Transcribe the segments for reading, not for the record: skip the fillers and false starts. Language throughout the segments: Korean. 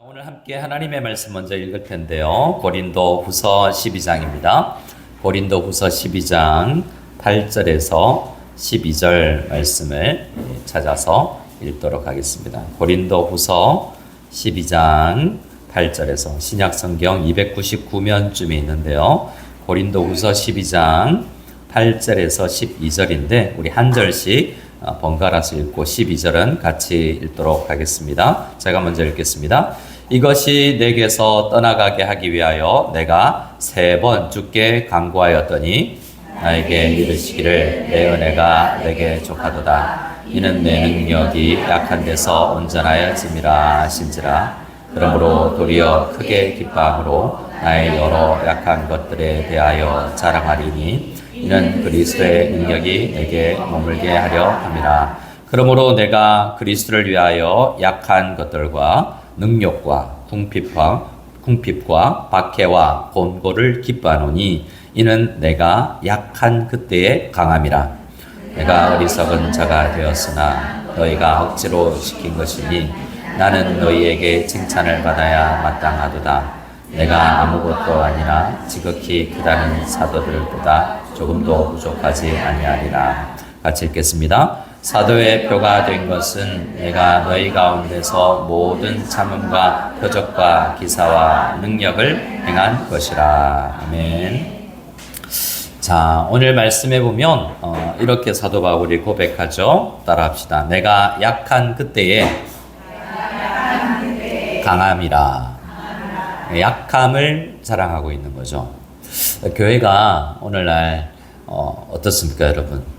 오늘 함께 하나님의 말씀 먼저 읽을 텐데요. 고린도후서 12장입니다. 고린도후서 12장 8절에서 12절 말씀을 찾아서 읽도록 하겠습니다. 고린도후서 12장 8절에서 신약성경 299면쯤에 있는데요. 고린도후서 12장 8절에서 12절인데 우리 한 절씩 번갈아서 읽고 12절은 같이 읽도록 하겠습니다. 제가 먼저 읽겠습니다. 이것이 내게서 떠나가게 하기 위하여 내가 3번 주께 간구하였더니 나에게 이르시기를 내 은혜가 내게 족하도다. 이는 내 능력이 약한 데서 온전하여짐이라 하신지라. 그러므로 도리어 크게 기뻐함으로 나의 여러 약한 것들에 대하여 자랑하리니 이는 그리스도의 능력이 내게 머물게 하려 함이라. 그러므로 내가 그리스도를 위하여 약한 것들과 능력과 궁핍과 박해와 곤고를 기뻐하노니 이는 내가 약한 그때의 강함이라. 내가 어리석은 자가 되었으나 너희가 억지로 시킨 것이니 나는 너희에게 칭찬을 받아야 마땅하도다. 내가 아무것도 아니라 지극히 크다는 사도들보다 조금도 부족하지 아니하리라. 같이 읽겠습니다. 사도의 표가 된 것은 내가 너희 가운데서 모든 참음과 표적과 기사와 능력을 행한 것이라. 아멘. 자, 오늘 말씀해 보면 이렇게 사도 바울이 고백하죠. 따라합시다. 내가 약한 그때에 강함이라. 약함을 자랑하고 있는 거죠. 교회가 오늘날 어떻습니까, 여러분?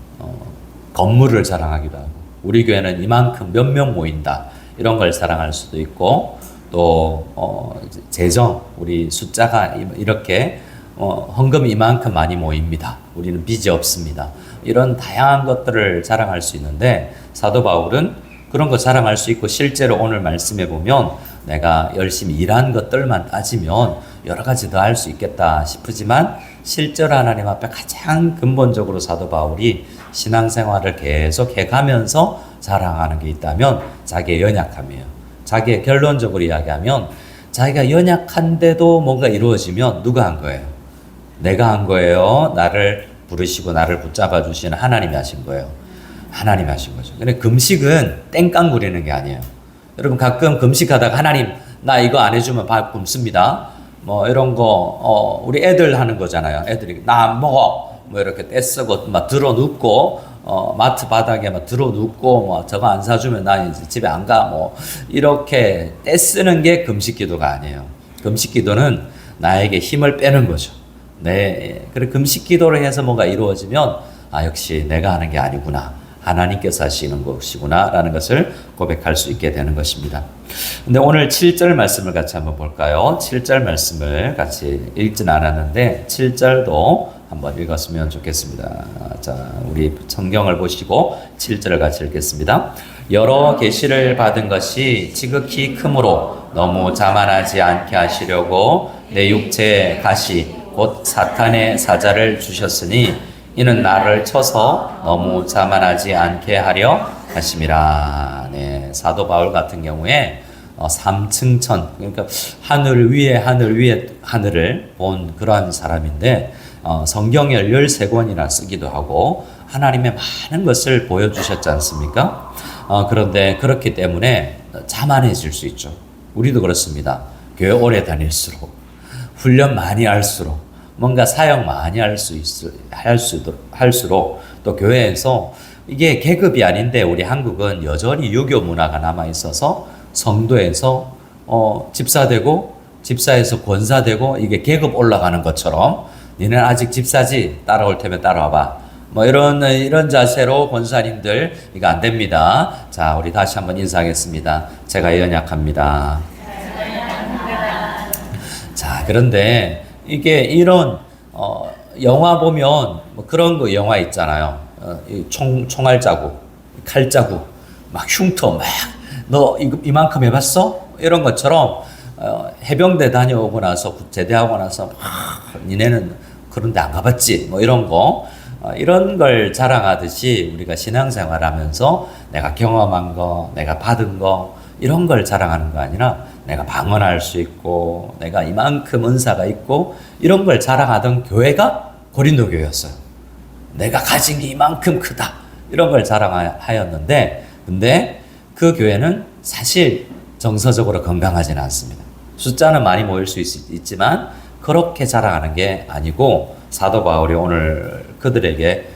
건물을 자랑하기도 하고, 우리 교회는 이만큼 몇 명 모인다 이런 걸 자랑할 수도 있고, 또 재정, 우리 숫자가 이렇게 헌금이 이만큼 많이 모입니다. 우리는 빚이 없습니다. 이런 다양한 것들을 자랑할 수 있는데 사도 바울은 그런 거 자랑할 수 있고, 실제로 오늘 말씀해 보면 내가 열심히 일한 것들만 따지면 여러 가지 더 할 수 있겠다 싶지만, 실제로 하나님 앞에 가장 근본적으로 사도 바울이 신앙생활을 계속 해가면서 자랑하는 게 있다면 자기의 연약함이에요. 자기의 결론적으로 이야기하면 자기가 연약한데도 뭔가 이루어지면 누가 한 거예요? 내가 한 거예요. 나를 부르시고 나를 붙잡아 주시는 하나님이 하신 거예요. 하나님이 하신 거죠. 근데 금식은 땡깡 부리는 게 아니에요. 여러분 가끔 금식하다가 하나님 나 이거 안 해주면 밥 굶습니다. 뭐 이런 거 우리 애들 하는 거잖아요. 애들이 나 안 먹어. 뭐 이렇게 떼쓰고 막 들어 눕고 마트 바닥에 막 들어 눕고 뭐 저거 안 사주면 나 이제 집에 안 가. 뭐 이렇게 떼쓰는 게 금식 기도가 아니에요. 금식 기도는 나에게 힘을 빼는 거죠. 네. 그래 금식 기도를 해서 뭔가 이루어지면 역시 내가 하는 게 아니구나. 하나님께서 하시는 것이구나 라는 것을 고백할 수 있게 되는 것입니다. 근데 오늘 7절 말씀을 같이 한번 볼까요? 7절 말씀을 같이 읽진 않았는데 7절도 한번 읽었으면 좋겠습니다. 자, 우리 성경을 보시고 7절을 같이 읽겠습니다. 여러 계시를 받은 것이 지극히 크므로 너무 자만하지 않게 하시려고 내 육체에 가시 곧 사탄의 사자를 주셨으니 이는 나를 쳐서 너무 자만하지 않게 하려 하심이라. 네, 사도 바울 같은 경우에 3층천, 그러니까 하늘 위에 하늘을 본 그러한 사람인데 성경을 13권이나 쓰기도 하고 하나님의 많은 것을 보여주셨지 않습니까? 그런데 그렇기 때문에 자만해질 수 있죠. 우리도 그렇습니다. 교회 오래 다닐수록, 훈련 많이 할수록, 뭔가 사역 많이 할수록 또 교회에서 이게 계급이 아닌데 우리 한국은 여전히 유교 문화가 남아 있어서 성도에서 집사되고 집사에서 권사되고 이게 계급 올라가는 것처럼 니는 아직 집사지 따라올 테면 따라와봐. 뭐 이런 자세로 권사님들 이거 안 됩니다. 자, 우리 다시 한번 인사하겠습니다. 제가 연약합니다. 자, 그런데 이게 이런 영화 보면 뭐 그런 거 영화 있잖아요. 총알 자국, 칼 자국, 막 흉터 막 너 이만큼 해봤어? 이런 것처럼 해병대 다녀오고 나서 제대하고 나서 니네는 그런데 안 가봤지? 뭐 이런 거 이런 걸 자랑하듯이 우리가 신앙생활하면서 내가 경험한 거, 내가 받은 거 이런 걸 자랑하는 거 아니라 내가 방언할 수 있고 내가 이만큼 은사가 있고 이런 걸 자랑하던 교회가 고린도 교회였어요. 내가 가진 게 이만큼 크다 이런 걸 자랑하였는데, 근데 그 교회는 사실 정서적으로 건강하지는 않습니다. 숫자는 많이 모일 수 있지만 그렇게 자랑하는 게 아니고, 사도 바울이 오늘 그들에게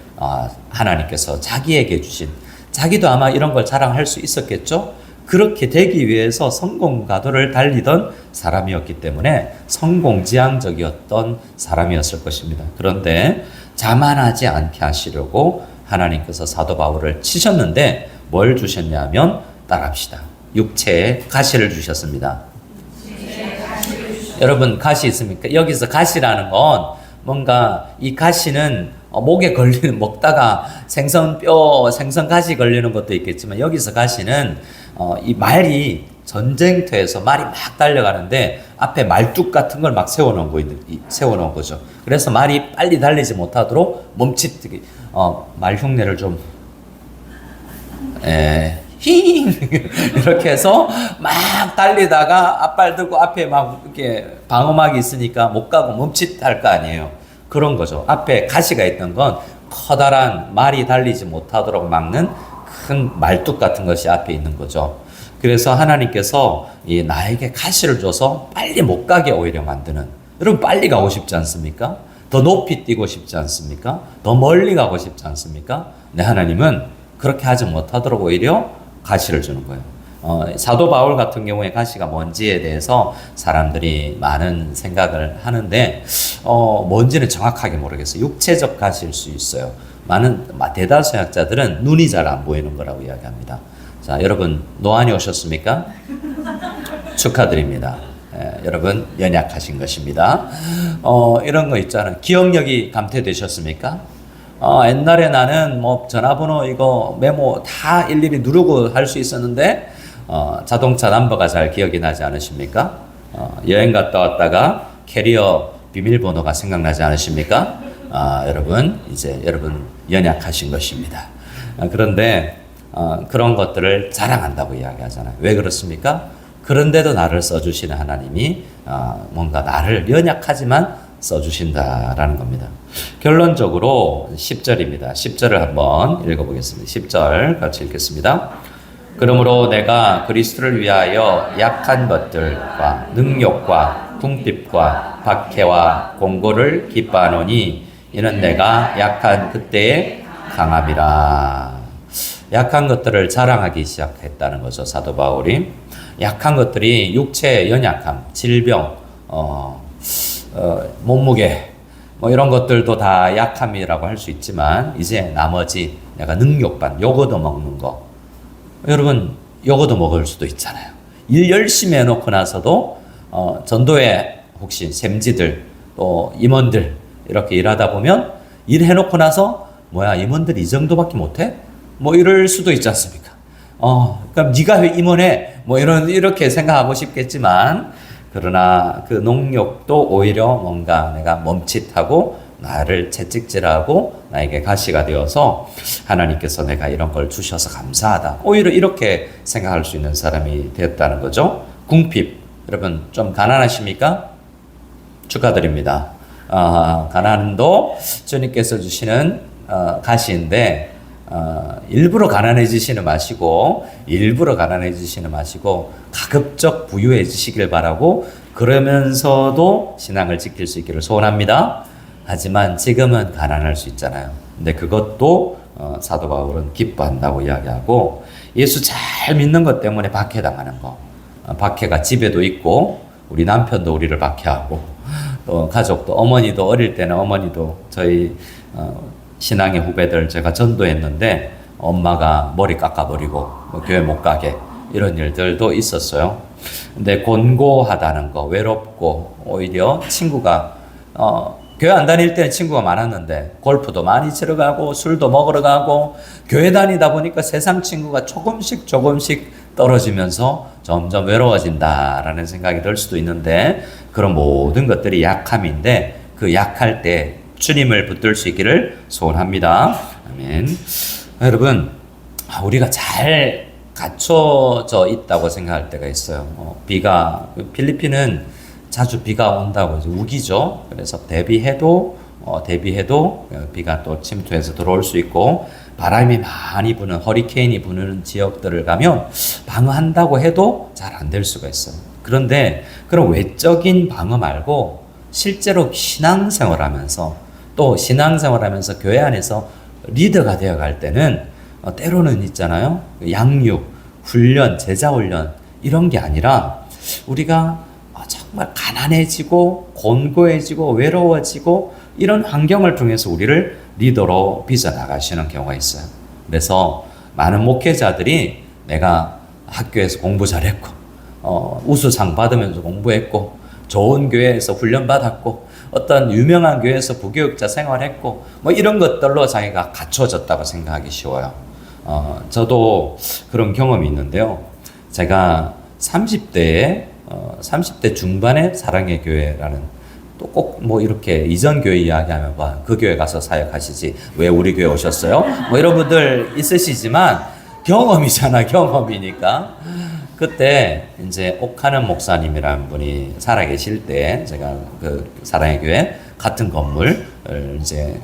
하나님께서 자기에게 주신, 자기도 아마 이런 걸 자랑할 수 있었겠죠. 그렇게 되기 위해서 성공가도를 달리던 사람이었기 때문에 성공지향적이었던 사람이었을 것입니다. 그런데 자만하지 않게 하시려고 하나님께서 사도 바울을 치셨는데 뭘 주셨냐면, 따라합시다. 육체에 가시를 주셨습니다. 여러분, 가시 있습니까? 여기서 가시라는 건 뭔가, 이 가시는 목에 걸리는, 먹다가 생선뼈, 생선가시 걸리는 것도 있겠지만, 여기서 가시는 이 말이 전쟁터에서 말이 막 달려가는데 앞에 말뚝 같은 걸 막 세워놓은 거죠. 그래서 말이 빨리 달리지 못하도록 멈칫, 말 흉내를 좀, 힝! 이렇게 해서 막 달리다가 앞발 들고 앞에 막 이렇게 방어막이 있으니까 못 가고 멈칫할 거 아니에요. 그런 거죠. 앞에 가시가 있던 건 커다란 말이 달리지 못하도록 막는 큰 말뚝 같은 것이 앞에 있는 거죠. 그래서 하나님께서 나에게 가시를 줘서 빨리 못 가게 오히려 만드는, 여러분 빨리 가고 싶지 않습니까? 더 높이 뛰고 싶지 않습니까? 더 멀리 가고 싶지 않습니까? 네, 하나님은 그렇게 하지 못하도록 오히려 가시를 주는 거예요. 사도 바울 같은 경우에 가시가 뭔지에 대해서 사람들이 많은 생각을 하는데 뭔지는 정확하게 모르겠어요. 육체적 가시일 수 있어요. 많은 대다수 학자들은 눈이 잘 안 보이는 거라고 이야기합니다. 자, 여러분 노안이 오셨습니까? 축하드립니다. 여러분 연약하신 것입니다. 이런 거 있잖아요. 기억력이 감퇴되셨습니까? 옛날에 나는 뭐 전화번호 이거 메모 다 일일이 누르고 할 수 있었는데 자동차 넘버가 잘 기억이 나지 않으십니까? 여행 갔다 왔다가 캐리어 비밀번호가 생각나지 않으십니까? 여러분 이제 여러분 연약하신 것입니다. 그런데 그런 것들을 자랑한다고 이야기하잖아요. 왜 그렇습니까? 그런데도 나를 써주시는 하나님이 뭔가 나를 연약하지만 써주신다라는 겁니다. 결론적으로 10절입니다. 10절을 한번 읽어보겠습니다. 10절 같이 읽겠습니다. 그러므로 내가 그리스도를 위하여 약한 것들과 능욕과 궁핍과 박해와 공고를 기뻐하노니 이는 내가 약한 그때의 강함이라. 약한 것들을 자랑하기 시작했다는 거죠. 사도 바울이. 약한 것들이 육체의 연약함, 질병, 몸무게 뭐 이런 것들도 다 약함이라고 할 수 있지만, 이제 나머지 내가 능욕반, 요거도 먹는 거, 여러분 요거도 먹을 수도 있잖아요. 일 열심히 해놓고 나서도 전도에 혹시 샘지들 또 임원들 이렇게 일하다 보면 일 해놓고 나서 뭐야 임원들 이 정도밖에 못해? 뭐 이럴 수도 있지 않습니까? 그럼 네가 왜 임원해? 뭐 이렇게 생각하고 싶겠지만, 그러나 그 농욕도 오히려 뭔가 내가 멈칫하고 나를 채찍질하고 나에게 가시가 되어서 하나님께서 내가 이런 걸 주셔서 감사하다, 오히려 이렇게 생각할 수 있는 사람이 되었다는 거죠. 궁핍, 여러분 좀 가난하십니까? 축하드립니다. 가난도 주님께서 주시는 가시인데 일부러 가난해지시는 마시고 가급적 부유해지시길 바라고, 그러면서도 신앙을 지킬 수 있기를 소원합니다. 하지만 지금은 가난할 수 있잖아요. 근데 그것도 사도 바울은 기뻐한다고 이야기하고, 예수 잘 믿는 것 때문에 박해당하는 거, 박해가 집에도 있고 우리 남편도 우리를 박해하고 또 가족도, 어머니도 어릴 때는 어머니도 저희 신앙의 후배들 제가 전도했는데 엄마가 머리 깎아버리고 교회 못 가게 이런 일들도 있었어요. 근데 곤고하다는 거, 외롭고 오히려 친구가 교회 안 다닐 때는 친구가 많았는데 골프도 많이 치러 가고 술도 먹으러 가고 교회 다니다 보니까 세상 친구가 조금씩 떨어지면서 점점 외로워진다라는 생각이 들 수도 있는데, 그런 모든 것들이 약함인데 그 약할 때 주님을 붙들 수 있기를 소원합니다. 아멘. 여러분, 우리가 잘 갖춰져 있다고 생각할 때가 있어요. 필리핀은 자주 비가 온다고 이제 우기죠. 그래서 대비해도 비가 또 침투해서 들어올 수 있고, 바람이 많이 부는 허리케인이 부는 지역들을 가면 방어한다고 해도 잘 안 될 수가 있어요. 그런데 그런 외적인 방어 말고 실제로 신앙생활하면서 또 신앙생활하면서 교회 안에서 리더가 되어 갈 때는 때로는 있잖아요. 양육, 훈련, 제자 훈련 이런 게 아니라 우리가 정말 가난해지고 곤고해지고 외로워지고 이런 환경을 통해서 우리를 리더로 빚어나가시는 경우가 있어요. 그래서 많은 목회자들이 내가 학교에서 공부 잘했고 우수상 받으면서 공부했고 좋은 교회에서 훈련받았고 어떤 유명한 교회에서 부교육자 생활했고 뭐 이런 것들로 자기가 갖춰졌다고 생각하기 쉬워요. 저도 그런 경험이 있는데요. 제가 30대 중반에 사랑의 교회라는, 또 꼭 뭐 이렇게 이전 교회 이야기하면 그 교회 가서 사역하시지 왜 우리 교회 오셨어요? 뭐 이런 분들 있으시지만 경험이잖아, 경험이니까. 그때 이제 옥하는 목사님이라는 분이 살아계실 때 제가 그 사랑의 교회 같은 건물을 이제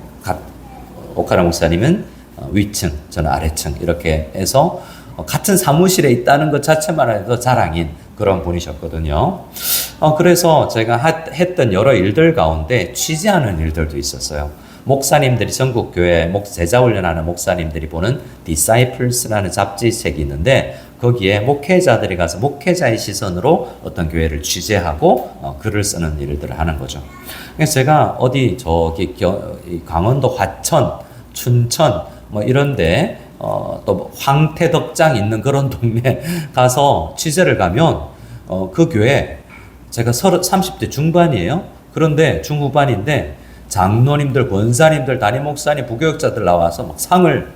옥하는 목사님은 위층, 저는 아래층 이렇게 해서 같은 사무실에 있다는 것 자체만 해도 자랑인 그런 분이셨거든요. 그래서 제가 했던 여러 일들 가운데 취재하는 일들도 있었어요. 목사님들이 전국 교회 제자 훈련하는 목사님들이 보는 Disciples라는 잡지책이 있는데 거기에 목회자들이 가서 목회자의 시선으로 어떤 교회를 취재하고 글을 쓰는 일들을 하는 거죠. 그래서 제가 어디 저기 강원도 화천, 춘천 뭐 이런데 또 황태덕장 있는 그런 동네 가서 취재를 가면 그 교회 제가 30대 중반이에요. 그런데 중후반인데 장로님들, 권사님들, 담임 목사님, 부교육자들 나와서 막 상을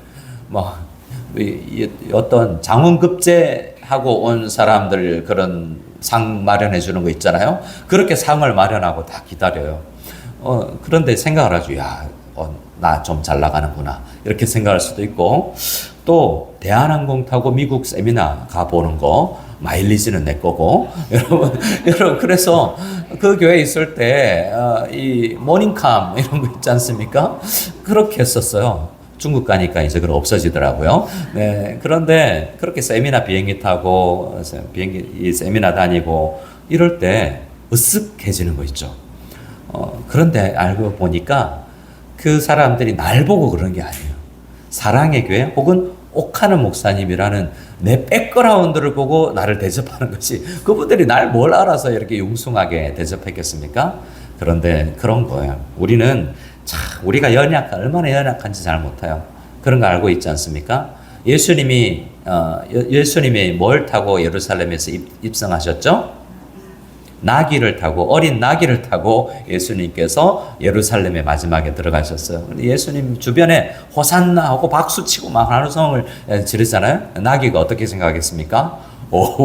어떤 장원급제하고 온 사람들 그런 상 마련해 주는 거 있잖아요. 그렇게 상을 마련하고 다 기다려요. 그런데 생각을 하죠. 나 좀 잘 나가는구나. 이렇게 생각할 수도 있고, 또 대한항공 타고 미국 세미나 가보는 거, 마일리지는 내 거고, 여러분, 그래서 그 교회에 있을 때, 이 모닝캄 이런 거 있지 않습니까? 그렇게 했었어요. 중국 가니까 이제 그런 없어지더라고요. 네, 그런데 그렇게 세미나 비행기 타고, 이 세미나 다니고, 이럴 때 으쓱해지는 거 있죠. 그런데 알고 보니까 그 사람들이 날 보고 그런 게 아니에요. 사랑의 교회 혹은 옥하는 목사님이라는 내 백그라운드를 보고 나를 대접하는 것이, 그분들이 날 뭘 알아서 이렇게 융숭하게 대접했겠습니까? 그런데 그런 거예요. 우리가 얼마나 연약한지 잘 못해요. 그런 거 알고 있지 않습니까? 예수님이 뭘 타고 예루살렘에서 입성하셨죠? 어린 나귀를 타고 예수님께서 예루살렘의 마지막에 들어가셨어요. 예수님 주변에 호산나 하고 박수치고 막 한우성을 지르잖아요. 나귀가 어떻게 생각하겠습니까?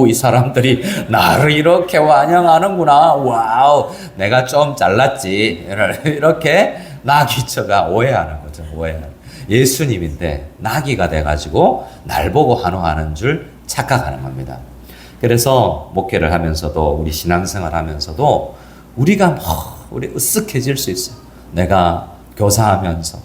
이 사람들이 나를 이렇게 환영하는구나. 와우, 내가 좀 잘났지. 이렇게 나귀처가 오해하는 거죠. 예수님인데 나귀가 돼가지고 날 보고 환호하는 줄 착각하는 겁니다. 그래서 목회를 하면서도 우리 신앙생활 하면서도 우리가 우리 으쓱해질 수 있어요. 내가 교사하면서,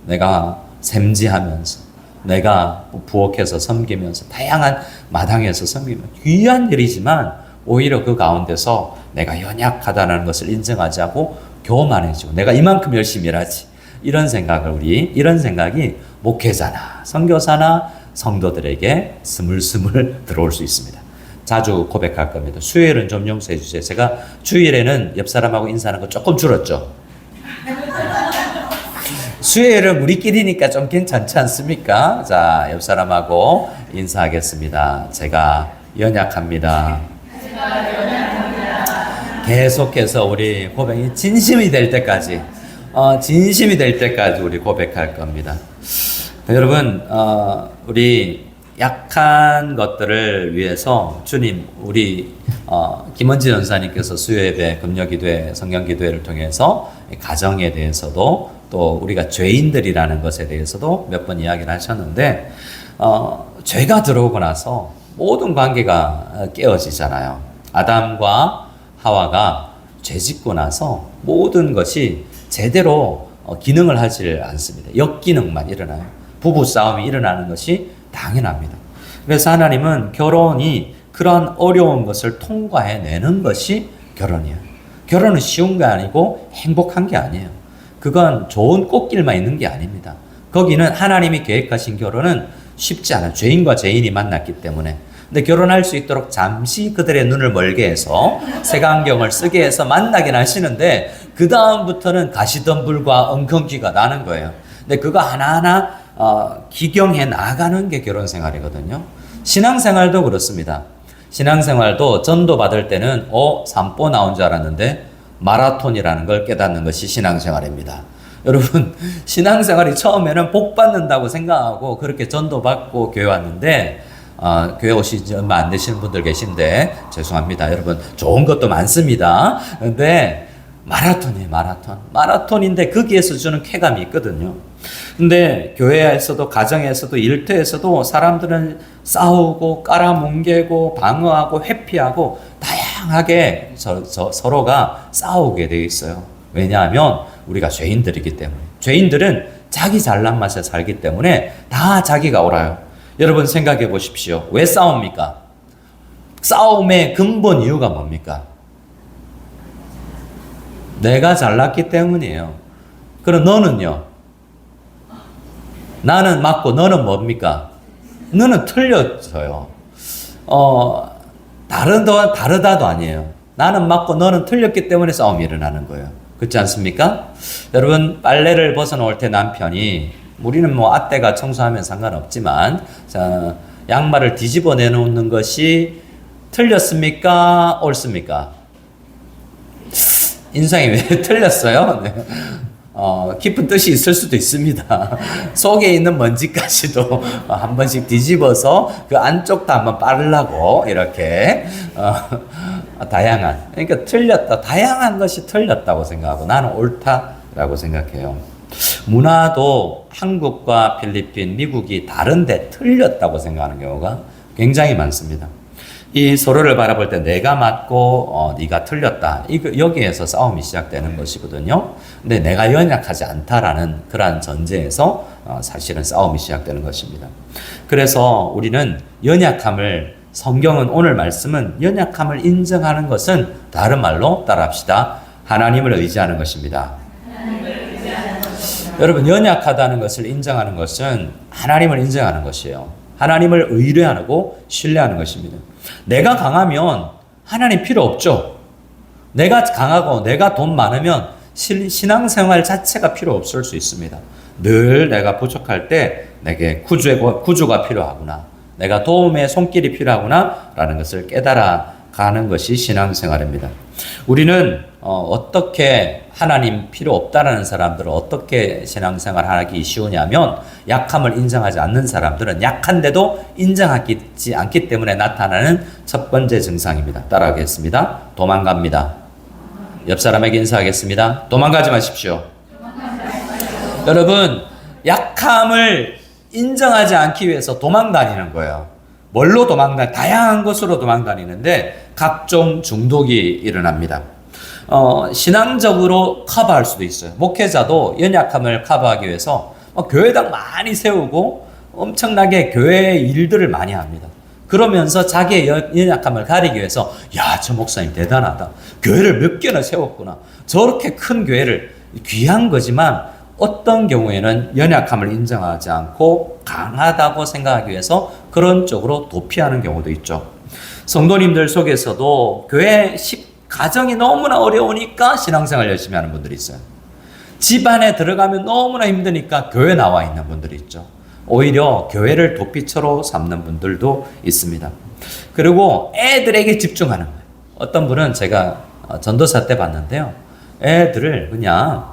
내가 샘지하면서, 내가 부엌에서 섬기면서, 다양한 마당에서 섬기면 귀한 일이지만 오히려 그 가운데서 내가 연약하다는 것을 인정하지 않고 교만해지고 내가 이만큼 열심히 일하지, 이런 생각이 목회자나 선교사나 성도들에게 스물스물 들어올 수 있습니다. 자주 고백할 겁니다. 수요일은 좀 용서해 주세요. 제가 주일에는 옆 사람하고 인사하는 거 조금 줄었죠. 수요일은 우리끼리니까 좀 괜찮지 않습니까? 자, 옆 사람하고 인사하겠습니다. 제가 연약합니다. 계속해서 우리 고백이 진심이 될 때까지 우리 고백할 겁니다. 여러분, 우리 약한 것들을 위해서 주님, 우리 김원진 원사님께서 수요예배, 금요기도회, 성경기도회를 통해서 가정에 대해서도 또 우리가 죄인들이라는 것에 대해서도 몇 번 이야기를 하셨는데, 죄가 들어오고 나서 모든 관계가 깨어지잖아요. 아담과 하와가 죄짓고 나서 모든 것이 제대로 기능을 하지 않습니다. 역기능만 일어나요. 부부 싸움이 일어나는 것이 당연합니다. 그래서 하나님은 결혼이 그러한 어려운 것을 통과해내는 것이 결혼이에요. 결혼은 쉬운 게 아니고 행복한 게 아니에요. 그건 좋은 꽃길만 있는 게 아닙니다. 거기는 하나님이 계획하신 결혼은 쉽지 않아요. 죄인과 죄인이 만났기 때문에. 근데 결혼할 수 있도록 잠시 그들의 눈을 멀게 해서 색안경을 쓰게 해서 만나긴 하시는데 그 다음부터는 가시덤불과 엉겅퀴가 나는 거예요. 근데 그거 하나하나 기경해 나가는 게 결혼 생활이거든요. 신앙생활도 그렇습니다. 신앙생활도 전도 받을 때는 산보 나온 줄 알았는데 마라톤이라는 걸 깨닫는 것이 신앙생활입니다. 여러분, 신앙생활이 처음에는 복 받는다고 생각하고 그렇게 전도 받고 교회 왔는데 교회 오시지 얼마 안 되시는 분들 계신데 죄송합니다. 여러분, 좋은 것도 많습니다. 근데 마라톤이에요. 마라톤인데 거기에서 주는 쾌감이 있거든요. 근데 교회에서도 가정에서도 일터에서도 사람들은 싸우고 깔아뭉개고 방어하고 회피하고 다양하게 서로가 싸우게 되어 있어요. 왜냐하면 우리가 죄인들이기 때문에. 죄인들은 자기 잘난 맛에 살기 때문에 다 자기가 옳아요. 여러분 생각해 보십시오. 왜 싸웁니까? 싸움의 근본 이유가 뭡니까? 내가 잘났기 때문이에요. 그럼 너는요? 나는 맞고 너는 뭡니까? 너는 틀렸어요. 다르다도 아니에요. 나는 맞고 너는 틀렸기 때문에 싸움이 일어나는 거예요. 그렇지 않습니까? 여러분, 빨래를 벗어놓을 때 남편이, 우리는 뭐 아떼가 청소하면 상관없지만, 자, 양말을 뒤집어 내놓는 것이 틀렸습니까? 옳습니까? 인상이 왜 틀렸어요? 네. 깊은 뜻이 있을 수도 있습니다. 속에 있는 먼지까지도 한 번씩 뒤집어서 그 안쪽도 한번 빨으려고 이렇게 다양한, 그러니까 틀렸다, 다양한 것이 틀렸다고 생각하고 나는 옳다라고 생각해요. 문화도 한국과 필리핀, 미국이 다른데 틀렸다고 생각하는 경우가 굉장히 많습니다. 이 서로를 바라볼 때 내가 맞고 네가 틀렸다. 여기에서 싸움이 시작되는 것이거든요. 근데 내가 연약하지 않다라는 그러한 전제에서 사실은 싸움이 시작되는 것입니다. 그래서 우리는 연약함을, 성경은 오늘 말씀은 연약함을 인정하는 것은 다른 말로 따라합시다. 하나님을 의지하는 것입니다. 여러분, 연약하다는 것을 인정하는 것은 하나님을 인정하는 것이에요. 하나님을 의뢰하고 신뢰하는 것입니다. 내가 강하면 하나님 필요 없죠. 내가 강하고 내가 돈 많으면 신앙생활 자체가 필요 없을 수 있습니다. 늘 내가 부족할 때 내게 구주가 필요하구나, 내가 도움의 손길이 필요하구나 라는 것을 깨달아가는 것이 신앙생활입니다. 우리는 어떻게 하나님 필요 없다라는 사람들은 어떻게 신앙생활 하기 쉬우냐면, 약함을 인정하지 않는 사람들은 약한데도 인정하지 않기 때문에 나타나는 첫 번째 증상입니다. 따라하겠습니다. 도망갑니다. 옆 사람에게 인사하겠습니다. 도망가지 마십시오. 여러분, 약함을 인정하지 않기 위해서 도망다니는 거예요. 뭘로 다양한 것으로 도망다니는데 각종 중독이 일어납니다. 신앙적으로 커버할 수도 있어요. 목회자도 연약함을 커버하기 위해서 교회당 많이 세우고 엄청나게 교회의 일들을 많이 합니다. 그러면서 자기의 연약함을 가리기 위해서, 야, 저 목사님 대단하다. 교회를 몇 개나 세웠구나. 저렇게 큰 교회를, 귀한 거지만 어떤 경우에는 연약함을 인정하지 않고 강하다고 생각하기 위해서 그런 쪽으로 도피하는 경우도 있죠. 성도님들 속에서도 교회 가정이 너무나 어려우니까 신앙생활 열심히 하는 분들이 있어요. 집안에 들어가면 너무나 힘드니까 교회 나와 있는 분들이 있죠. 오히려 교회를 도피처로 삼는 분들도 있습니다. 그리고 애들에게 집중하는 거예요. 어떤 분은 제가 전도사 때 봤는데요. 애들을 그냥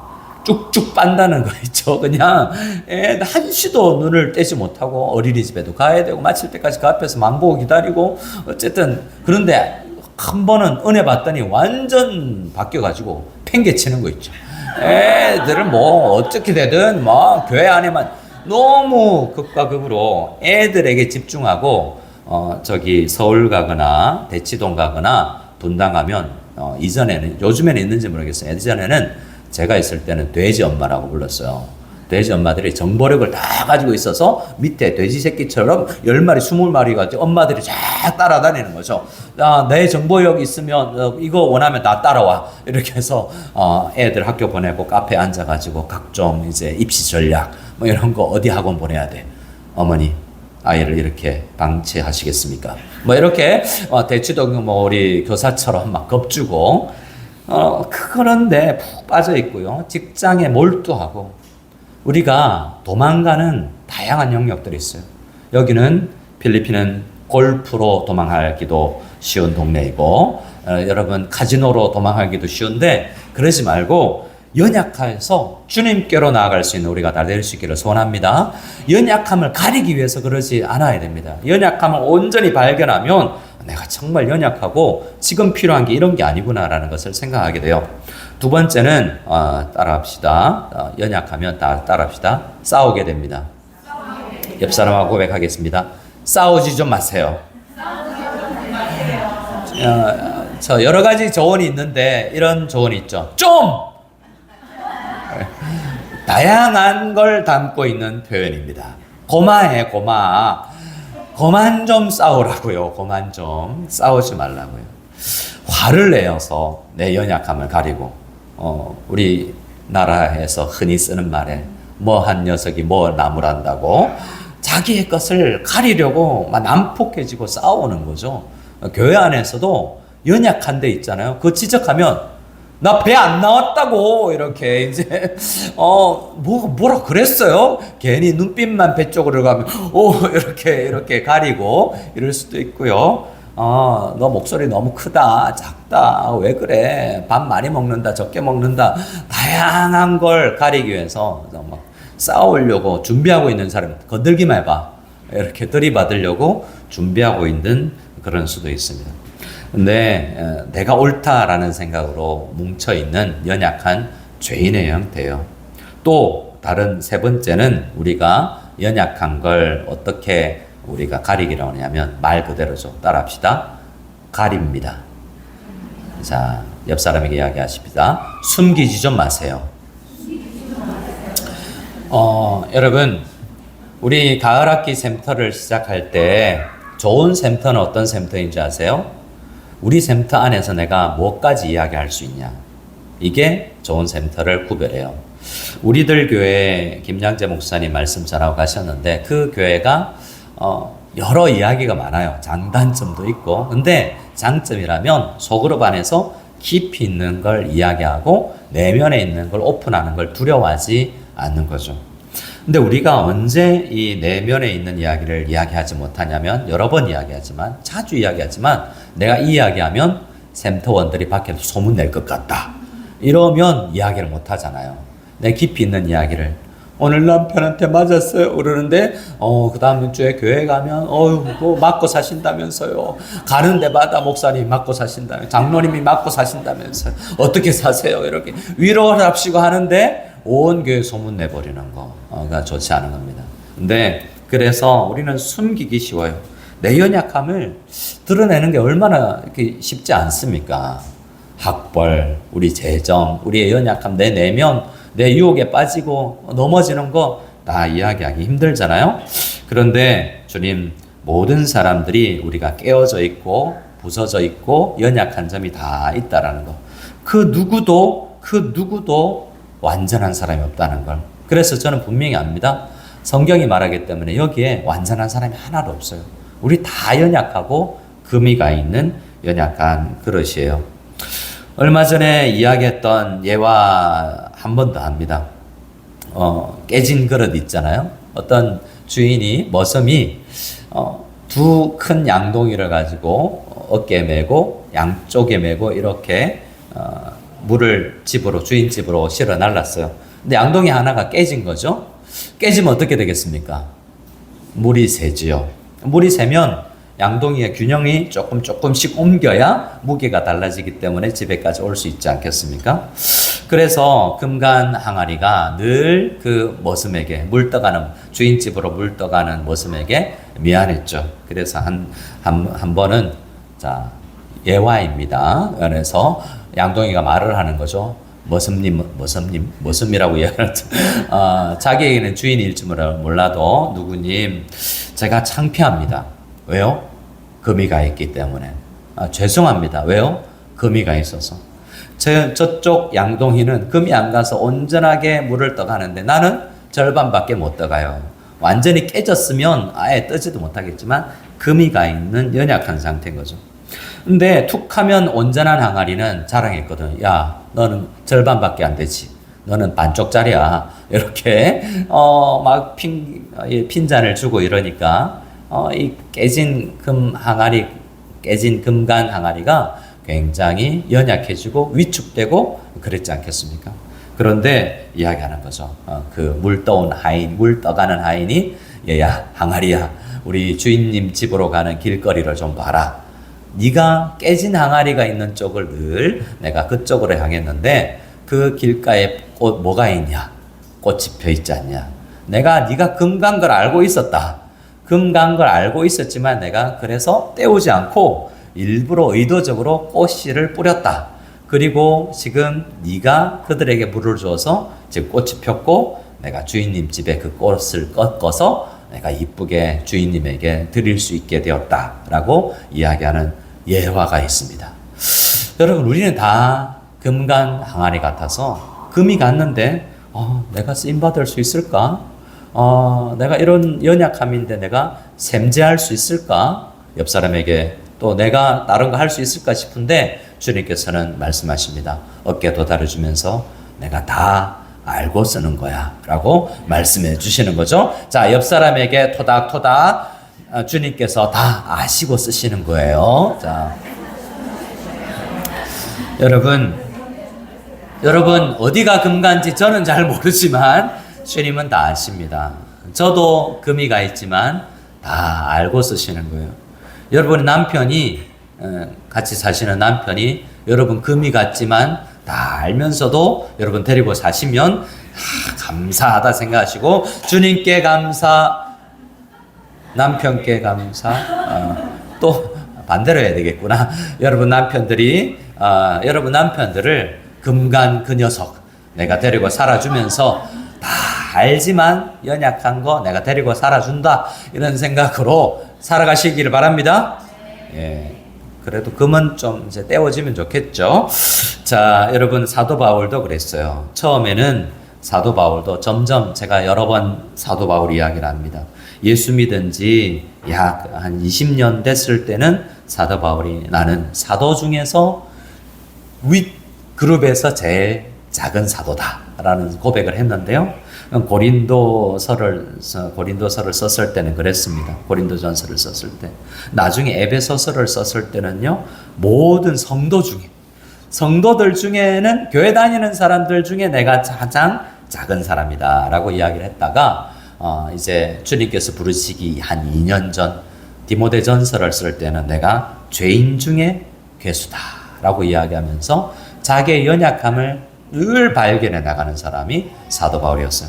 쭉쭉 빤다는 거 있죠. 그냥 애들 한시도 눈을 떼지 못하고 어린이집에도 가야 되고 마칠 때까지 그 앞에서 망보고 기다리고, 어쨌든 그런데 한 번은 은혜 받더니 완전 바뀌어가지고 팽개치는 거 있죠. 애들은 뭐 어떻게 되든 뭐 교회 안에만 너무 극과 극으로 애들에게 집중하고 저기 서울 가거나 대치동 가거나 분당 가면 이전에는 요즘에는 있는지 모르겠어요. 예전에는 제가 있을 때는 돼지 엄마라고 불렀어요. 돼지 엄마들이 정보력을 다 가지고 있어서 밑에 돼지 새끼처럼 10마리, 20마리가 엄마들이 쫙 따라다니는 거죠. 내 정보력 있으면 이거 원하면 다 따라와. 이렇게 해서 애들 학교 보내고 카페에 앉아가지고 각종 이제 입시 전략 뭐 이런 거 어디 학원 보내야 돼. 어머니 아이를 이렇게 방치하시겠습니까? 뭐 이렇게 대치동 뭐 우리 교사처럼 막 겁주고 그런데 푹 빠져 있고요. 직장에 몰두하고 우리가 도망가는 다양한 영역들이 있어요. 여기는 필리핀은 골프로 도망하기도 쉬운 동네이고 여러분 카지노로 도망하기도 쉬운데 그러지 말고 연약해서 주님께로 나아갈 수 있는 우리가 다 될 수 있기를 소원합니다. 연약함을 가리기 위해서 그러지 않아야 됩니다. 연약함을 온전히 발견하면 내가 정말 연약하고 지금 필요한 게 이런 게 아니구나라는 것을 생각하게 돼요. 두 번째는 따라합시다. 연약하면 따라합시다. 싸우게 됩니다. 옆 사람하고 고백하겠습니다. 싸우지 좀 마세요. 저 여러 가지 조언이 있는데 이런 조언이 있죠. 좀! 다양한 걸 담고 있는 표현입니다. 고마해, 고마. 그만 좀 싸우라고요. 그만 좀 싸우지 말라고요. 화를 내어서 내 연약함을 가리고 우리나라에서 흔히 쓰는 말에 뭐 한 녀석이 뭐 나무란다고 자기의 것을 가리려고 막 난폭해지고 싸우는 거죠. 교회 안에서도 연약한 데 있잖아요. 그거 지적하면 나 배 안 나왔다고 이렇게 이제 뭐라 그랬어요? 괜히 눈빛만 배 쪽으로 가면 이렇게 가리고 이럴 수도 있고요. 너 목소리 너무 크다, 작다, 왜 그래? 밥 많이 먹는다, 적게 먹는다. 다양한 걸 가리기 위해서 막 싸우려고 준비하고 있는 사람 건들기만 해봐. 이렇게 들이받으려고 준비하고 있는 그런 수도 있습니다. 근데 내가 옳다라는 생각으로 뭉쳐있는 연약한 죄인의 형태예요. 또 다른 세 번째는 우리가 연약한 걸 어떻게 우리가 가리기라고 하냐면 말 그대로죠. 따라합시다. 가립니다. 자, 옆 사람에게 이야기하십니다. 숨기지 좀 마세요. 여러분 우리 가을학기 샘터를 시작할 때 좋은 샘터는 어떤 샘터인지 아세요? 우리 샘터 안에서 내가 뭐까지 이야기할 수 있냐. 이게 좋은 샘터를 구별해요. 우리들 교회 김양재 목사님 말씀 전하고 가셨는데 그 교회가 여러 이야기가 많아요. 장단점도 있고. 근데 장점이라면 소그룹 안에서 깊이 있는 걸 이야기하고 내면에 있는 걸 오픈하는 걸 두려워하지 않는 거죠. 근데 우리가 언제 이 내면에 있는 이야기를 이야기하지 못하냐면 여러 번 이야기하지만 자주 이야기하지만 내가 이 이야기하면 샘터원들이 밖에서 소문 낼 것 같다. 이러면 이야기를 못 하잖아요. 내 깊이 있는 이야기를 오늘 남편한테 맞았어요. 그러는데 그 다음 주에 교회 가면 뭐 맞고 사신다면서요. 가는 데마다 목사님 맞고 사신다면서 장로님이 맞고 사신다면서요. 어떻게 사세요? 이렇게 위로를 합시고 하는데 온 교회 소문 내버리는 거가 좋지 않은 겁니다. 근데 그래서 우리는 숨기기 쉬워요. 내 연약함을 드러내는 게 얼마나 쉽지 않습니까? 학벌, 우리 재정, 우리의 연약함, 내 내면, 내 유혹에 빠지고 넘어지는 거 다 이야기하기 힘들잖아요. 그런데 주님, 모든 사람들이 우리가 깨어져 있고 부서져 있고 연약한 점이 다 있다라는 거. 그 누구도 완전한 사람이 없다는 걸. 그래서 저는 분명히 압니다. 성경이 말하기 때문에 여기에 완전한 사람이 하나도 없어요. 우리 다 연약하고 금이가 있는 연약한 그릇이에요. 얼마 전에 이야기했던 예화 한 번 더 합니다. 깨진 그릇 있잖아요. 어떤 주인이 머슴이 두 큰 양동이를 가지고 어깨에 메고 양쪽에 메고 이렇게 물을 주인 집으로 실어 날랐어요. 근데 양동이 하나가 깨진 거죠. 깨지면 어떻게 되겠습니까? 물이 새지요. 물이 새면 양동이의 균형이 조금씩 옮겨야 무게가 달라지기 때문에 집에까지 올 수 있지 않겠습니까? 그래서 금간 항아리가 늘 그 머슴에게 주인집으로 물 떠가는 머슴에게 미안했죠. 그래서 한 번은 자 예화입니다. 그래서 양동이가 말을 하는 거죠. 머슴이라고 이야기하죠. 자기에게는 주인일 줄 몰라도 누구님 제가 창피합니다. 왜요? 금이 가 있기 때문에. 죄송합니다. 왜요? 금이 가 있어서. 저쪽 양동이는 금이 안 가서 온전하게 물을 떠가는데 나는 절반밖에 못 떠가요. 완전히 깨졌으면 아예 뜨지도 못하겠지만 금이 가 있는 연약한 상태인 거죠. 근데 툭 하면 온전한 항아리는 자랑했거든. 야, 너는 절반밖에 안 되지. 너는 반쪽짜리야. 이렇게 막 핀잔을 주고 이러니까 이 깨진 금간 항아리가 굉장히 연약해지고 위축되고 그랬지 않겠습니까? 그런데 이야기하는 거죠. 그 물 떠가는 하인이 얘야, 항아리야, 우리 주인님 집으로 가는 길거리를 좀 봐라. 네가 깨진 항아리가 있는 쪽을 늘 내가 그쪽으로 향했는데 그 길가에 꽃 뭐가 있냐? 꽃이 펴 있지 않냐? 네가 금 간 걸 알고 있었다. 금 간 걸 알고 있었지만 내가 그래서 때우지 않고 일부러 의도적으로 꽃씨를 뿌렸다. 그리고 지금 네가 그들에게 물을 줘서 지금 꽃이 폈고 내가 주인님 집에 그 꽃을 꺾어서 내가 이쁘게 주인님에게 드릴 수 있게 되었다라고 이야기하는 예화가 있습니다. 여러분, 우리는 다 금간 항아리 같아서 금이 갔는데 내가 쓰임받을 수 있을까? 내가 이런 연약함인데 내가 샘제할 수 있을까? 옆 사람에게 또 내가 다른 거 할 수 있을까 싶은데 주님께서는 말씀하십니다. 어깨 도다려주면서 내가 다 알고 쓰는 거야 라고 말씀해 주시는 거죠. 자, 옆 사람에게 토닥토닥 주님께서 다 아시고 쓰시는 거예요. 자, 여러분 어디가 금간지 저는 잘 모르지만 주님은 다 아십니다. 저도 금이 가 있지만 다 알고 쓰시는 거예요. 여러분 남편이 같이 사시는 남편이 여러분 금이 갔지만 다 알면서도 여러분 데리고 사시면 감사하다 생각하시고 주님께 감사, 남편께 감사, 또 반대로 해야 되겠구나. 여러분 남편들을 금간 그 녀석 내가 데리고 살아주면서 다 알지만 연약한 거 내가 데리고 살아준다 이런 생각으로 살아가시기를 바랍니다. 예. 그래도 금은 좀 이제 떼어지면 좋겠죠. 자, 여러분 사도 바울도 그랬어요. 처음에는 사도 바울도 점점 제가 여러 번 사도 바울 이야기를 합니다. 예수 믿은 지 약 한 20년 됐을 때는 사도 바울이 나는 사도 중에서 윗 그룹에서 제일 작은 사도다라는 고백을 했는데요. 고린도서를 썼을 때는 그랬습니다. 고린도전서를 썼을 때. 나중에 에베소서를 썼을 때는요. 모든 성도들 중에는 교회 다니는 사람들 중에 내가 가장 작은 사람이다라고 이야기를 했다가 이제 주님께서 부르시기 한 2년 전 디모데전서를 쓸 때는 내가 죄인 중에 괴수다라고 이야기하면서 자기의 연약함을 늘 발견해 나가는 사람이 사도 바울이었어요.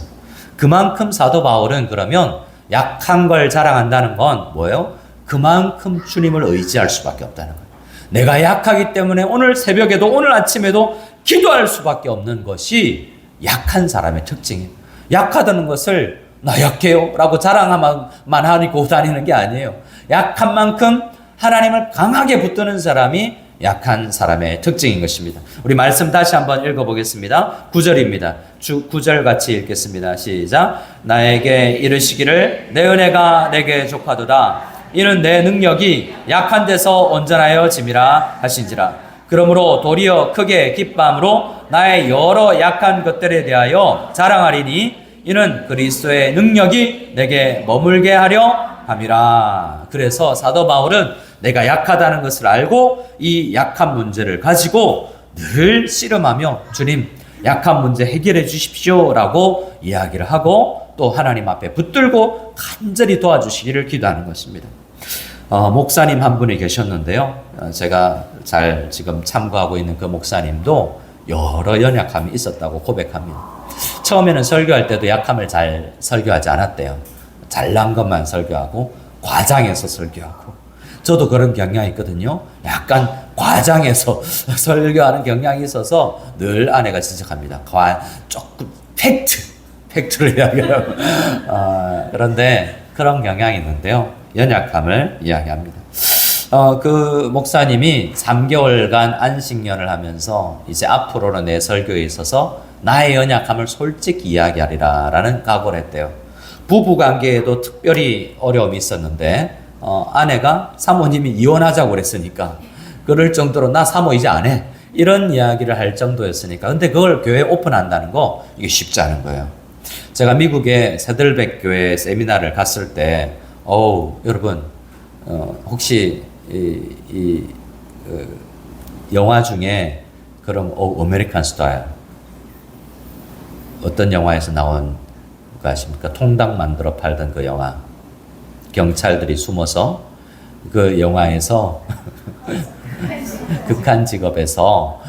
그만큼 사도 바울은 그러면 약한 걸 자랑한다는 건 뭐예요? 그만큼 주님을 의지할 수밖에 없다는 거예요. 내가 약하기 때문에 오늘 새벽에도 오늘 아침에도 기도할 수밖에 없는 것이 약한 사람의 특징이에요. 약하다는 것을 나 약해요 라고 자랑만 하고 다니는 게 아니에요. 약한 만큼 하나님을 강하게 붙드는 사람이 약한 사람의 특징인 것입니다. 우리 말씀 다시 한번 읽어보겠습니다. 9절입니다. 9절 같이 읽겠습니다. 시작. 나에게 이르시기를 내 은혜가 내게 족하도다. 이는 내 능력이 약한 데서 온전하여 짐이라 하신지라. 그러므로 도리어 크게 기뻐함으로 나의 여러 약한 것들에 대하여 자랑하리니 이는 그리스도의 능력이 내게 머물게 하려 함이라. 그래서 사도 바울은 내가 약하다는 것을 알고 이 약한 문제를 가지고 늘 씨름하며 주님 약한 문제 해결해 주십시오 라고 이야기를 하고 또 하나님 앞에 붙들고 간절히 도와주시기를 기도하는 것입니다. 목사님 한 분이 계셨는데요. 제가 잘 지금 참고하고 있는 그 목사님도 여러 연약함이 있었다고 고백합니다. 처음에는 설교할 때도 약함을 잘 설교하지 않았대요. 잘난 것만 설교하고 과장해서 설교하고. 저도 그런 경향이 있거든요. 약간 과장해서 설교하는 경향이 있어서 늘 아내가 지적합니다. 조금 팩트를 이야기하고. 그런데 그런 경향이 있는데요. 연약함을 이야기합니다. 그 목사님이 3개월간 안식년을 하면서 이제 앞으로는 내 설교에 있어서 나의 연약함을 솔직히 이야기하리라 라는 각오를 했대요. 부부 관계에도 특별히 어려움이 있었는데 아내가 사모님이 이혼하자고 그랬으니까 그럴 정도로 나 사모 이제 안 해 이런 이야기를 할 정도였으니까. 근데 그걸 교회에 오픈한다는 거 이게 쉽지 않은 거예요. 제가 미국의 세들백 교회 세미나를 갔을 때 여러분 혹시 영화 중에 그럼 아메리칸 스타일 어떤 영화에서 나온 거 아십니까? 통닭 만들어 팔던 그 영화. 경찰들이 숨어서 그 영화에서 극한 직업에서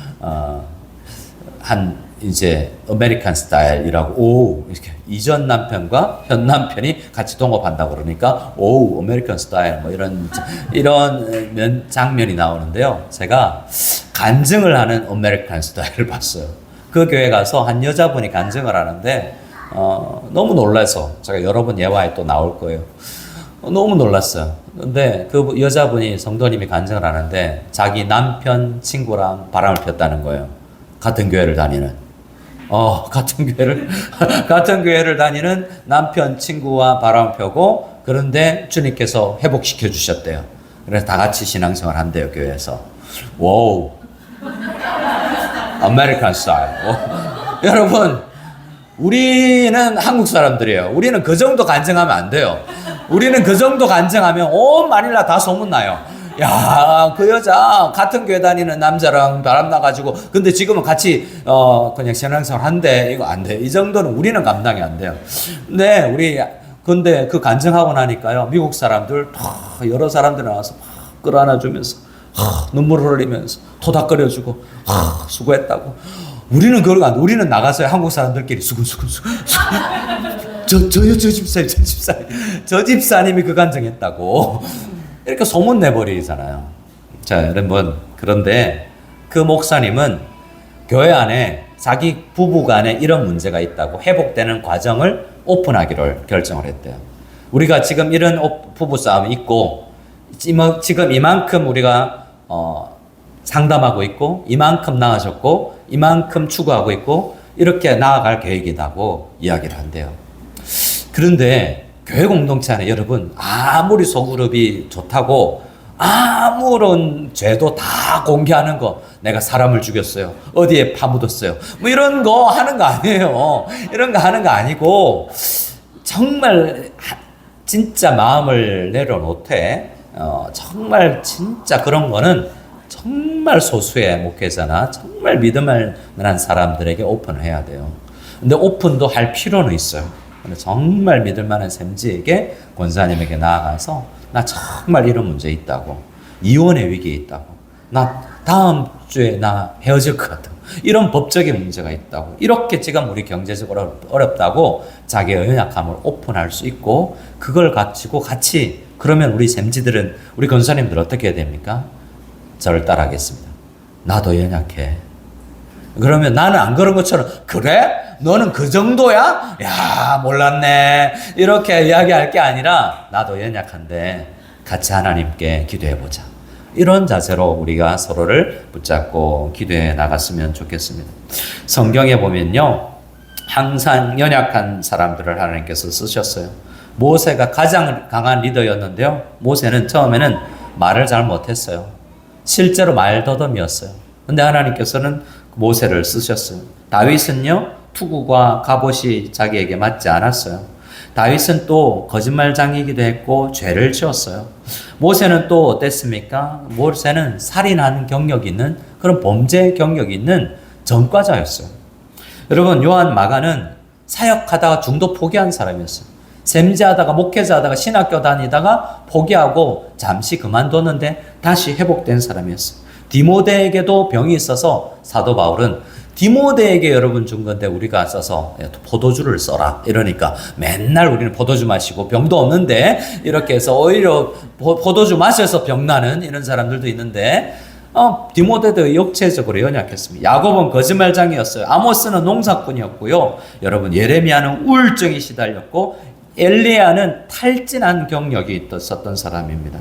한 이제 아메리칸 스타일이라고 이렇게 이전 남편과 현 남편이 같이 동업한다고 그러니까 아메리칸 스타일 뭐 이런 장면이 나오는데요. 제가 간증을 하는 아메리칸 스타일을 봤어요. 그 교회 가서 한 여자분이 간증을 하는데 너무 놀라서 제가 여러 번 예화에 또 나올 거예요. 너무 놀랐어요. 근데 그 여자분이 성도님이 간증을 하는데 자기 남편 친구랑 바람을 폈다는 거예요. 같은 교회를 다니는. 같은 교회를 다니는 남편 친구와 바람을 펴고 그런데 주님께서 회복시켜 주셨대요. 그래서 다 같이 신앙생활 한대요, 교회에서. 와우. 아메리칸 스타일. 여러분, 우리는 한국 사람들이에요. 우리는 그 정도 간증하면 안 돼요. 우리는 그 정도 간증하면 온 마닐라 다 소문나요. 야, 그 여자 같은 교회 다니는 남자랑 바람나가지고 근데 지금은 같이 그냥 신앙생활 한대. 이거 안 돼. 이 정도는 우리는 감당이 안 돼요. 근데 그 간증하고 나니까요, 미국 사람들 여러 사람들 나와서 막 끌어안아주면서 눈물 흘리면서 토닥거려주고 수고했다고. 우리는 그걸 안 돼. 우리는 나가서 한국 사람들끼리 수근수근 저 집사님이 그 간증했다고 이렇게 소문 내버리잖아요. 자, 여러분, 그런데 그 목사님은 교회 안에 자기 부부 간에 이런 문제가 있다고 회복되는 과정을 오픈하기를 결정을 했대요. 우리가 지금 이런 부부 싸움이 있고 지금 이만큼 우리가 상담하고 있고 이만큼 나아졌고 이만큼 추구하고 있고 이렇게 나아갈 계획이라고 이야기를 한대요. 그런데 교회 공동체 안에 여러분 아무리 소그룹이 좋다고 아무런 죄도 다 공개하는 거, 내가 사람을 죽였어요, 어디에 파묻었어요, 뭐 이런 거 하는 거 아니에요. 이런 거 하는 거 아니고 정말 진짜 마음을 내려놓되 정말 진짜 그런 거는 정말 소수의 목회자나 정말 믿음할 만한 사람들에게 오픈을 해야 돼요. 근데 오픈도 할 필요는 있어요. 정말 믿을 만한 샘지에게 권사님에게 나아가서 나 정말 이런 문제 있다고, 이혼의 위기에 있다고, 나 다음 주에 나 헤어질 것 같다고, 이런 법적인 문제가 있다고, 이렇게 지금 우리 경제적으로 어렵다고 자기의 연약함을 오픈할 수 있고, 그걸 가지고 같이, 그러면 우리 샘지들은, 우리 권사님들 어떻게 해야 됩니까? 저를 따라하겠습니다. 나도 연약해. 그러면 나는 안 그런 것처럼, 그래? 너는 그 정도야? 야, 몰랐네. 이렇게 이야기할 게 아니라, 나도 연약한데 같이 하나님께 기도해보자. 이런 자세로 우리가 서로를 붙잡고 기도해 나갔으면 좋겠습니다. 성경에 보면요, 항상 연약한 사람들을 하나님께서 쓰셨어요. 모세가 가장 강한 리더였는데요, 모세는 처음에는 말을 잘 못했어요. 실제로 말더듬이었어요. 근데 하나님께서는 모세를 쓰셨어요. 다윗은요, 투구과 갑옷이 자기에게 맞지 않았어요. 다윗은 또 거짓말장이기도 했고 죄를 지었어요. 모세는 또 어땠습니까? 모세는 살인하는 경력이 있는, 그런 범죄 경력이 있는 전과자였어요. 여러분, 요한 마가는 사역하다가 중도 포기한 사람이었어요. 샘지하다가 목회자하다가 신학교 다니다가 포기하고 잠시 그만뒀는데 다시 회복된 사람이었어요. 디모데에게도 병이 있어서 사도 바울은 디모데에게 여러분 준 건데 우리가 써서 포도주를 써라 이러니까 맨날 우리는 포도주 마시고 병도 없는데 이렇게 해서 오히려 포도주 마셔서 병나는 이런 사람들도 있는데 디모데도 육체적으로 연약했습니다. 야곱은 거짓말장이었어요. 아모스는 농사꾼이었고요. 여러분 예레미야는 우울증이 시달렸고 엘리야는 탈진한 경력이 있었던 사람입니다.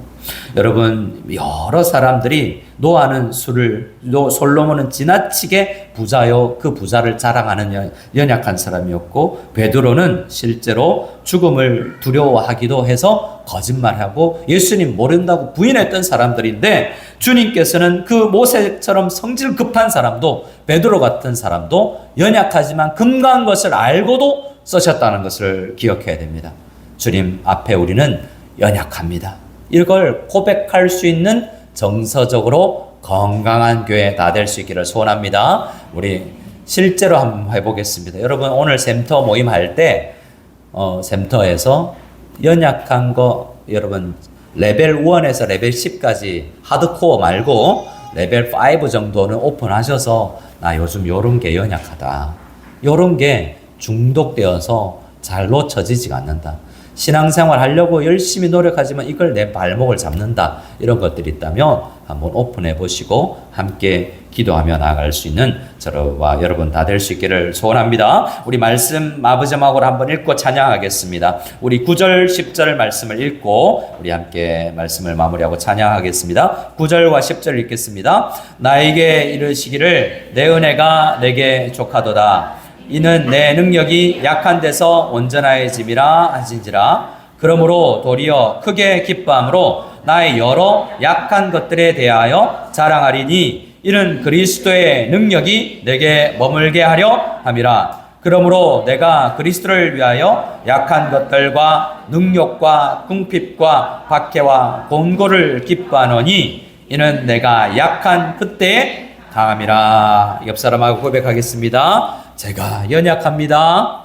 여러분 여러 사람들이 노아는 솔로몬은 지나치게 부자요 그 부자를 자랑하는 연약한 사람이었고 베드로는 실제로 죽음을 두려워하기도 해서 거짓말하고 예수님 모른다고 부인했던 사람들인데 주님께서는 그 모세처럼 성질 급한 사람도 베드로 같은 사람도 연약하지만 금강한 것을 알고도 쓰셨다는 것을 기억해야 됩니다. 주님 앞에 우리는 연약합니다. 이걸 고백할 수 있는 정서적으로 건강한 교회 다 될 수 있기를 소원합니다. 우리 실제로 한번 해보겠습니다. 여러분 오늘 샘터 모임할 때 샘터에서 연약한 거 여러분 레벨 1에서 레벨 10까지 하드코어 말고 레벨 5 정도는 오픈하셔서 나 요즘 요런 게 연약하다. 요런 게 중독되어서 잘 놓쳐지지가 않는다. 신앙생활 하려고 열심히 노력하지만 이걸 내 발목을 잡는다. 이런 것들이 있다면 한번 오픈해 보시고 함께 기도하며 나아갈 수 있는 저와 여러분 다 될 수 있기를 소원합니다. 우리 말씀 마부제막으로 한번 읽고 찬양하겠습니다. 우리 9절 10절 말씀을 읽고 우리 함께 말씀을 마무리하고 찬양하겠습니다. 9절과 10절 읽겠습니다. 나에게 이르시기를 내 은혜가 내게 족하도다. 이는 내 능력이 약한 데서 온전하여짐이라 하신지라. 그러므로 도리어 크게 기뻐함으로 나의 여러 약한 것들에 대하여 자랑하리니 이는 그리스도의 능력이 내게 머물게 하려 함이라. 그러므로 내가 그리스도를 위하여 약한 것들과 능욕과 궁핍과 박해와 곤고를 기뻐하노니 이는 내가 약한 그때에 강함이라. 옆 사람하고 고백하겠습니다. 제가 연약합니다.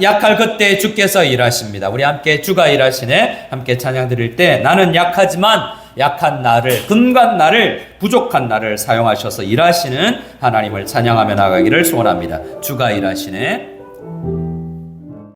약할 그때 주께서 일하십니다. 우리 함께 주가 일하시네 함께 찬양 드릴 때 나는 약하지만 약한 나를 금간 나를 부족한 나를 사용하셔서 일하시는 하나님을 찬양하며 나가기를 소원합니다. 주가 일하시네.